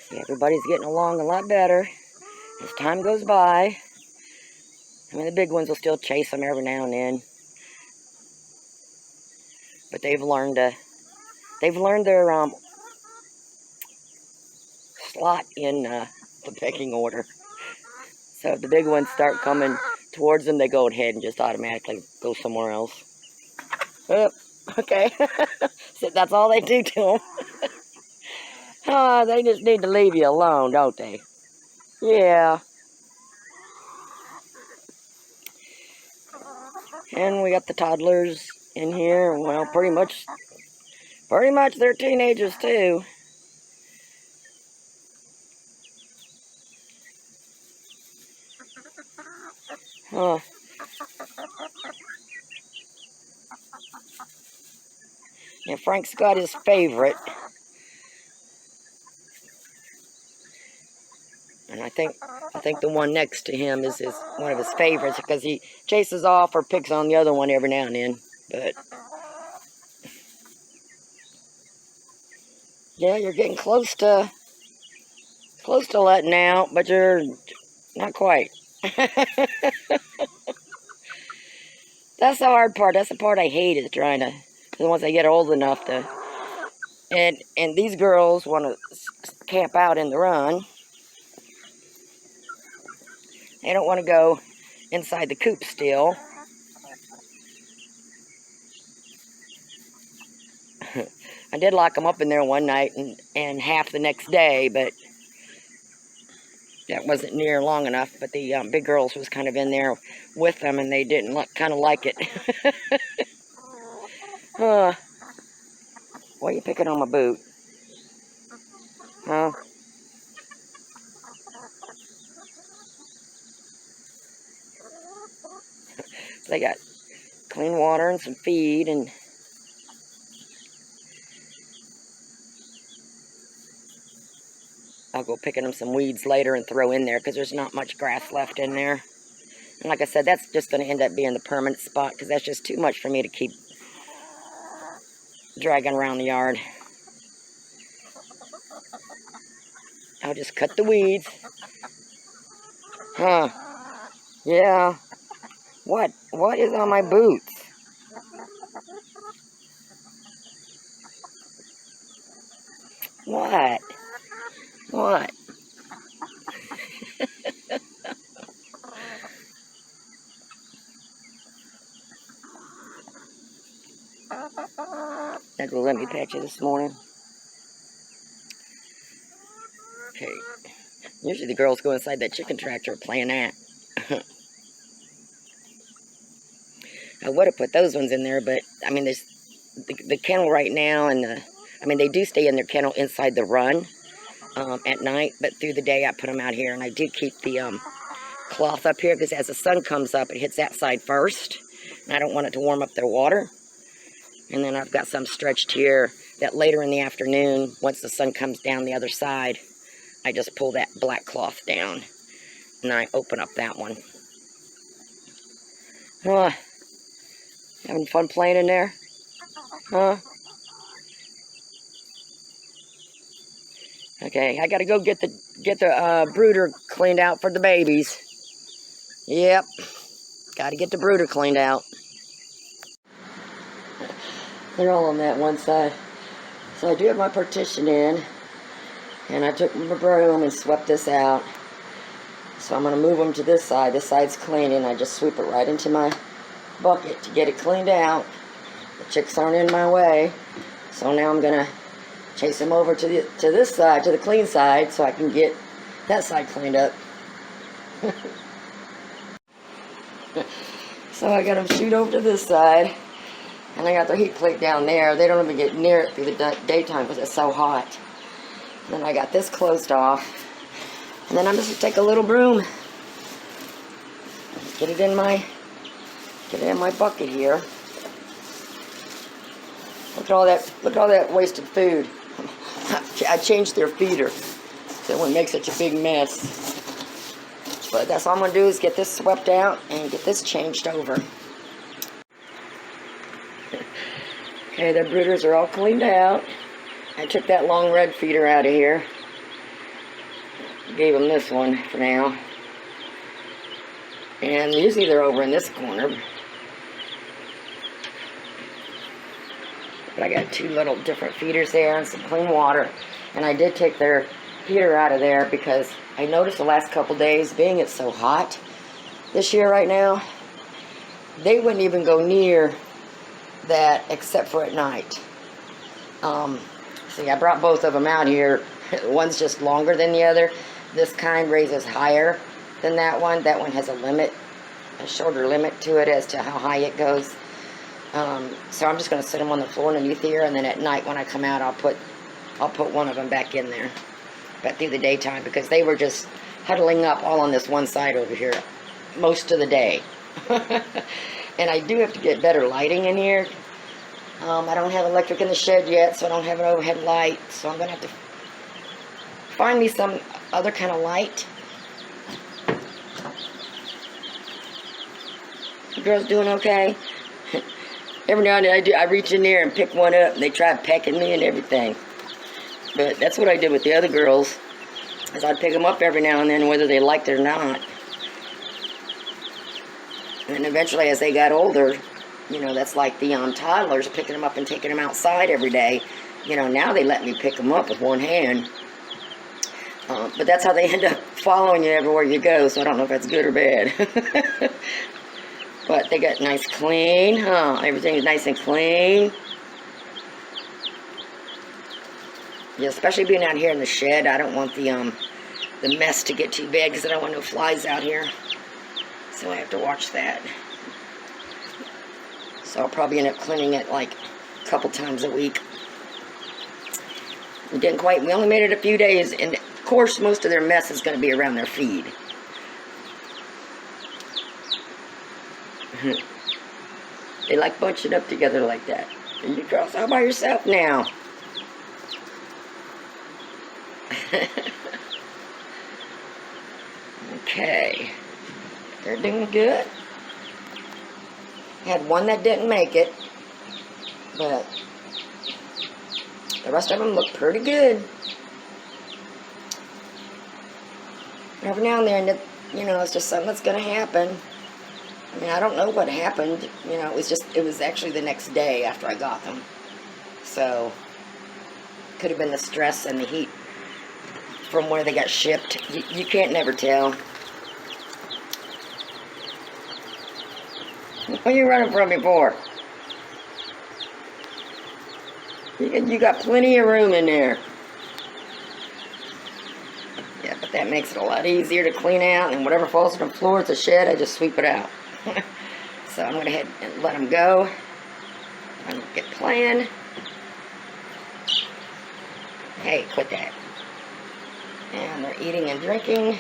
See, everybody's getting along a lot better as time goes by. I mean, the big ones will still chase them every now and then, but they've learned their slot in the pecking order. So if the big ones start coming towards them, they go ahead and just automatically go somewhere else. Oh, okay. So that's all they do to them. Oh, they just need to leave you alone, don't they? Yeah. And we got the toddlers in here. Well, pretty much they're teenagers too. Huh. Yeah, Frank's got his favorite. And I think the one next to him is one of his favorites because he chases off or picks on the other one every now and then. But yeah, you're getting close to letting out, but you're not quite. That's the hard part. That's the part I hate, is trying to, because once they get old enough to, and these girls want to camp out in the run. They don't want to go inside the coop still. I did lock them up in there one night and half the next day, but that wasn't near long enough. But the big girls was kind of in there with them, and they didn't kind of like it. Why are you picking on my boot? Huh? They got clean water and some feed, and I'll go picking them some weeds later and throw in there because there's not much grass left in there. And like I said, that's just going to end up being the permanent spot because that's just too much for me to keep dragging around the yard. I'll just cut the weeds. Huh. Yeah. What is on my boots? What? That will let me pat you this morning. Okay. Usually the girls go inside that chicken tractor playing that. I would have put those ones in there, but I mean, there's the kennel right now, and I mean, they do stay in their kennel inside the run at night, but through the day I put them out here, and I do keep the cloth up here because as the sun comes up, it hits that side first, and I don't want it to warm up their water. And then I've got some stretched here that later in the afternoon, once the sun comes down the other side, I just pull that black cloth down, and I open up that one. Having fun playing in there? Huh? Okay, I gotta go get the brooder cleaned out for the babies. Yep, gotta get the brooder cleaned out. They're all on that one side. So I do have my partition in, and I took my broom and swept this out. So I'm gonna move them to this side. This side's clean, and I just sweep it right into my bucket to get it cleaned out. The chicks aren't in my way, so now I'm gonna chase them over to this side, to the clean side, so I can get that side cleaned up. So I got them shoot over to this side, and I got their heat plate down there. They don't even get near it through the daytime because it's so hot. And then I got this closed off, and then I'm just gonna take a little broom, get it in my bucket here. Look at all that wasted food. I changed their feeder so it wouldn't make such a big mess. But that's all I'm going to do is get this swept out and get this changed over. Okay, the brooders are all cleaned out. I took that long red feeder out of here. gave them this one for now. And usually they're over in this corner. But I got 2 little different feeders there and some clean water. And I did take their heater out of there because I noticed the last couple days, being it's so hot this year right now, they wouldn't even go near that except for at night. See, I brought both of them out here. One's just longer than the other. This kind raises higher than that one. That one has a limit, a shorter limit to it as to how high it goes. So I'm just going to set them on the floor underneath here, and then at night when I come out, I'll put one of them back in there. But through the daytime, because they were just huddling up all on this one side over here most of the day. And I do have to get better lighting in here. I don't have electric in the shed yet, so I don't have an overhead light. So I'm going to have to find me some other kind of light. You girls doing okay? Every now and then I reach in there and pick one up, and they try pecking me and everything. But that's what I did with the other girls, is I'd pick them up every now and then, whether they liked it or not. And eventually, as they got older, you know, that's like the toddlers, picking them up and taking them outside every day. You know, now they let me pick them up with one hand. But that's how they end up following you everywhere you go, so I don't know if that's good or bad. But they got nice clean, huh? Everything's nice and clean. Yeah, especially being out here in the shed, I don't want the mess to get too big because I don't want no flies out here. So I have to watch that. So I'll probably end up cleaning it like a couple times a week. We only made it a few days, and of course most of their mess is going to be around their feed. They like bunching up together like that. And you girls all by yourself now. Okay. They're doing good. Had one that didn't make it, but the rest of them look pretty good. Every now and then, you know, it's just something that's going to happen. I mean, I don't know what happened. You know, it was actually the next day after I got them. So, could have been the stress and the heat from where they got shipped. You can't never tell. What are you running from me for? You got plenty of room in there. Yeah, but that makes it a lot easier to clean out, and whatever falls on the floor at the shed, I just sweep it out. So I'm going to head and let them go and get playing. Hey, quit that. And they're eating and drinking.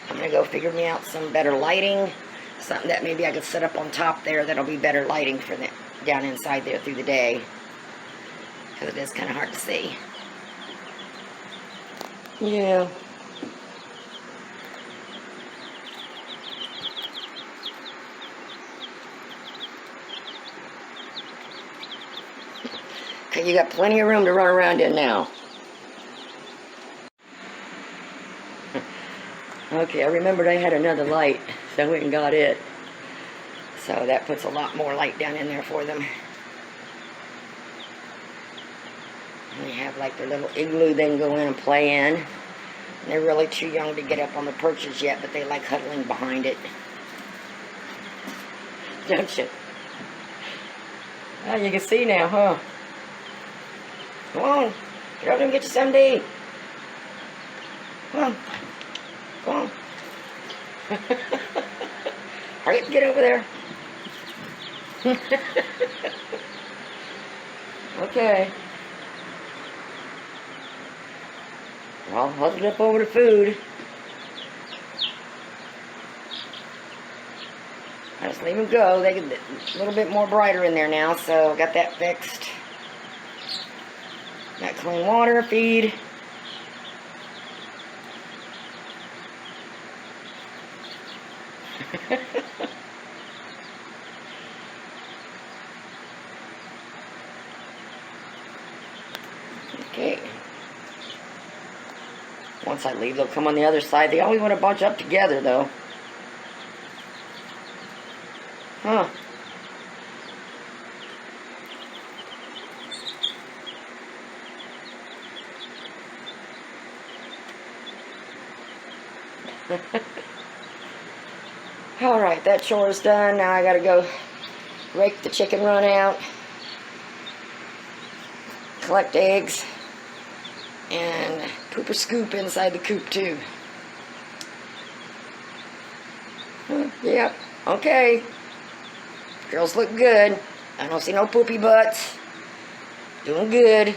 I'm going to go figure me out some better lighting. Something that maybe I could set up on top there that'll be better lighting for them down inside there through the day. Because it is kind of hard to see. Yeah. Okay, you got plenty of room to run around in now. Okay, I remembered I had another light, so I went and got it. So that puts a lot more light down in there for them. And they have like their little igloo they can go in and play in. And they're really too young to get up on the perches yet, but they like huddling behind it. Don't you? Oh, you can see now, huh? Come on, get out and get you something to eat. Come on. Come on. Hurry up, get over there. Okay. Well, huddled up over the food. I just leave them go. They get a little bit more brighter in there now, so I got that fixed. Got clean water, feed. Okay. Once I leave, they'll come on the other side. They always want to bunch up together, though. Huh. Alright, that chore is done. Now I gotta go rake the chicken run out, collect eggs, and poop or scoop inside the coop too. Yep, okay. Girls look good. I don't see no poopy butts. Doing good.